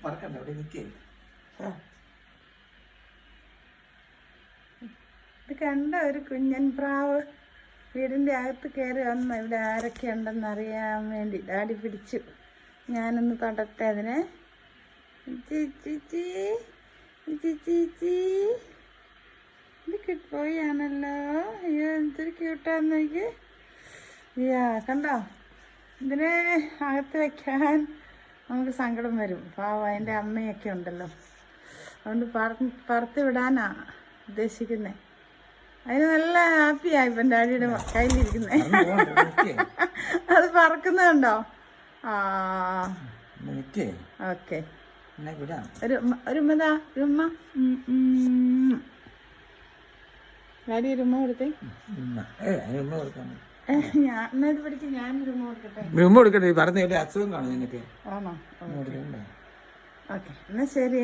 പറക്കണ്ട ഇവിടെ നിൽക്കേ. ഇത് കണ്ട ഒരു കുഞ്ഞൻ പ്രാവ് വീടിൻ്റെ അകത്ത് കയറി വന്നു. ഇവിടെ ആരൊക്കെ ഉണ്ടെന്ന് അറിയാൻ വേണ്ടി ഡാഡി പിടിച്ചു. ഞാനൊന്ന് തൊടട്ടെ അതിനെ. ചീച്ചി ഇത് കിട്ടുപോയാണല്ലോ. അയ്യോ എന്തൊരു ക്യൂട്ടാന്ന് നോക്കി. അയ്യാ കണ്ടോ, ഇതിനെ അകത്ത് വെക്കാൻ നമുക്ക് സങ്കടം വരും. പാവം അതിൻ്റെ അമ്മയൊക്കെ ഉണ്ടല്ലോ. അതുകൊണ്ട് പറത്ത് വിടാനാ ഉദ്ദേശിക്കുന്നത്. അതിന് നല്ല ഹാപ്പിയായി ഇപ്പം ഡാഡിയുടെ കയ്യിലിരിക്കുന്നത്. അത് പറക്കുന്നുണ്ടോ? ആ ഓക്കെ. ഒരു ഉമ്മ ഡാഡി ഒരു ഉമ്മ കൊടുത്തേ. ഞാൻ ഇത് പിടിച്ച് ഞാനൊരു ഉമ്മ കൊടുക്കട്ടെ. പറഞ്ഞ അസുഖം കാണും നിനക്ക്. ആണോ? ഓക്കെ എന്നാ ശരി.